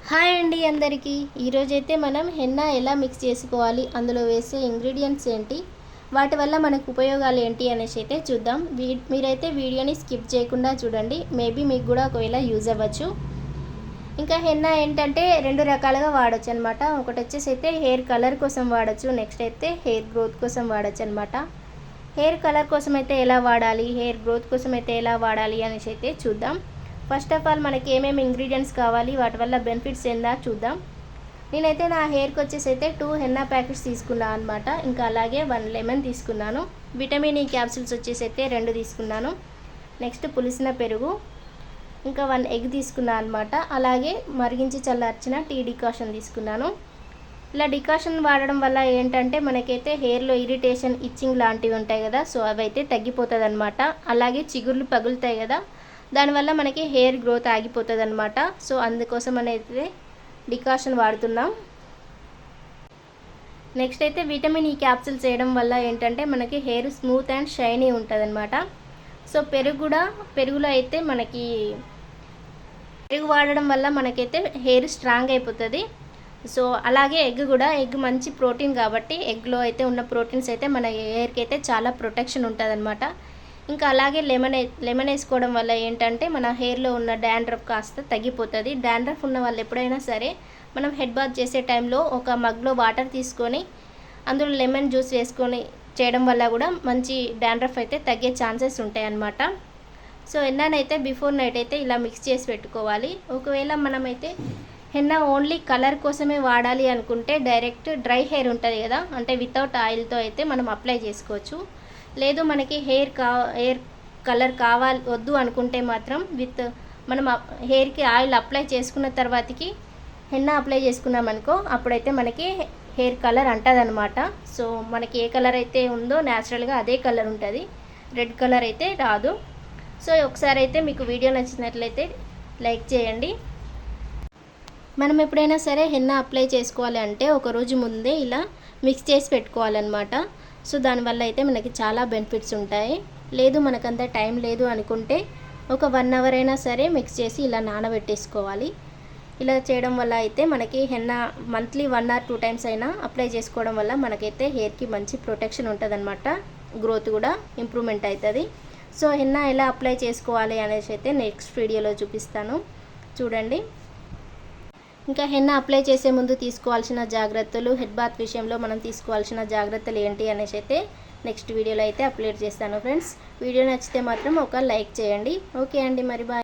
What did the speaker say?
Hi అండి అందరికీ. ఈరోజైతే మనం హెన్నా ఎలా మిక్స్ చేసుకోవాలి, అందులో వేసే ఇంగ్రీడియంట్స్ ఏంటి, వాటి వల్ల మనకు ఉపయోగాలు ఏంటి అనేసి అయితే చూద్దాం. మీరైతే వీడియోని స్కిప్ చేయకుండా చూడండి. మేబీ మీకు కూడా ఒకవేళ యూజ్ అవ్వచ్చు. ఇంకా హెన్నా ఏంటంటే రెండు రకాలుగా వాడచ్చు అనమాట. ఒకటి వచ్చేసి అయితే హెయిర్ కలర్ కోసం వాడచ్చు, నెక్స్ట్ అయితే హెయిర్ గ్రోత్ కోసం వాడచ్చు అనమాట. హెయిర్ కలర్ కోసం అయితే ఎలా వాడాలి, హెయిర్ గ్రోత్ కోసం అయితే ఎలా వాడాలి అనేసి అయితే చూద్దాం. ఫస్ట్ ఆఫ్ ఆల్ మనకి ఏమేమి ఇంగ్రీడియంట్స్ కావాలి, వాటి వల్ల బెనిఫిట్స్ ఏందా చూద్దాం. నేనైతే నా హెయిర్కి వచ్చేసి అయితే 2 హెన్నా ప్యాకెట్స్ తీసుకున్నాను అనమాట. ఇంకా అలాగే 1 లెమన్ తీసుకున్నాను. విటమిన్ ఈ క్యాప్సిల్స్ వచ్చేసి అయితే 2 తీసుకున్నాను. నెక్స్ట్ పులిసిన పెరుగు, ఇంకా 1 ఎగ్ తీసుకున్నాను అనమాట. అలాగే మరిగించి చల్లార్చిన టీ డికాషన్ తీసుకున్నాను. ఇలా డికాషన్ వాడడం వల్ల ఏంటంటే మనకైతే హెయిర్లో ఇరిటేషన్, ఇచ్చింగ్ లాంటివి ఉంటాయి కదా, సో అవి అయితే తగ్గిపోతుంది అనమాట. అలాగే చిగుర్లు పగులుతాయి కదా, దానివల్ల మనకి హెయిర్ గ్రోత్ ఆగిపోతుంది అనమాట. సో అందుకోసం అనేది డికాషన్ వాడుతున్నాం. నెక్స్ట్ అయితే విటమిన్ ఈ క్యాప్సిల్స్ వేయడం వల్ల ఏంటంటే మనకి హెయిర్ స్మూత్ అండ్ షైనీ ఉంటుంది అనమాట. సో పెరుగులో అయితే మనకి పెరుగు వాడడం వల్ల మనకైతే హెయిర్ స్ట్రాంగ్ అయిపోతుంది. సో అలాగే ఎగ్ మంచి ప్రోటీన్ కాబట్టి ఎగ్లో అయితే ఉన్న ప్రోటీన్స్ అయితే మన హెయిర్కి అయితే చాలా ప్రొటెక్షన్ ఉంటుంది అనమాట. ఇంకా అలాగే లెమన్ వేసుకోవడం వల్ల ఏంటంటే మన హెయిర్లో ఉన్న డాండ్రఫ్ కాస్త తగ్గిపోతుంది. డాండ్రఫ్ ఉన్న వాళ్ళు ఎప్పుడైనా సరే మనం హెడ్ బాత్ చేసే టైంలో ఒక మగ్లో వాటర్ తీసుకొని అందులో లెమన్ జ్యూస్ వేసుకొని చేయడం వల్ల కూడా మంచి డాండ్రఫ్ అయితే తగ్గే ఛాన్సెస్ ఉంటాయి అన్నమాట. సో హెన్నానైతే బిఫోర్ నైట్ అయితే ఇలా మిక్స్ చేసి పెట్టుకోవాలి. ఒకవేళ మనమైతే హెన్నా ఓన్లీ కలర్ కోసమే వాడాలి అనుకుంటే డైరెక్ట్ డ్రై హెయిర్ ఉంటుంది కదా, అంటే వితౌట్ ఆయిల్తో అయితే మనం అప్లై చేసుకోవచ్చు. లేదు మనకి హెయిర్ కలర్ వద్దు అనుకుంటే మాత్రం మనం హెయిర్కి ఆయిల్ అప్లై చేసుకున్న తర్వాతకి హెన్నా అప్లై చేసుకున్నాం అనుకో, అప్పుడైతే మనకి హెయిర్ కలర్ అంటుంది అనమాట. సో మనకి ఏ కలర్ అయితే ఉందో న్యాచురల్గా అదే కలర్ ఉంటుంది, రెడ్ కలర్ అయితే రాదు. సో ఒకసారి అయితే మీకు వీడియో నచ్చినట్లయితే లైక్ చేయండి. మనం ఎప్పుడైనా సరే హెన్నా అప్లై చేసుకోవాలి అంటే ఒకరోజు ముందే ఇలా మిక్స్ చేసి పెట్టుకోవాలన్నమాట. సో దానివల్ల అయితే మనకి చాలా బెనిఫిట్స్ ఉంటాయి. లేదు మనకంత టైం లేదు అనుకుంటే ఒక 1 అవర్ అయినా సరే మిక్స్ చేసి ఇలా నానబెట్టేసుకోవాలి. ఇలా చేయడం వల్ల అయితే మనకి హెన్నా మంత్లీ 1 or 2 టైమ్స్ అయినా అప్లై చేసుకోవడం వల్ల మనకైతే హెయిర్కి మంచి ప్రొటెక్షన్ ఉంటుంది అనమాట. గ్రోత్ కూడా ఇంప్రూవ్మెంట్ అవుతుంది. సో హెన్నా ఎలా అప్లై చేసుకోవాలి అనేసి అయితే నెక్స్ట్ వీడియోలో చూపిస్తాను, చూడండి. ఇంకా హెన్నా అప్లై చేసే ముందు తీసుకోవాల్సిన జాగ్రత్తలు, హెడ్ బాత్ విషయంలో మనం తీసుకోవాల్సిన జాగ్రత్తలు ఏంటి అనేసి అయితే నెక్స్ట్ వీడియోలో అయితే అప్లోడ్ చేస్తాను ఫ్రెండ్స్. వీడియో నచ్చితే మాత్రం ఒక లైక్ చేయండి. ఓకే అండి, మరి బాయ్.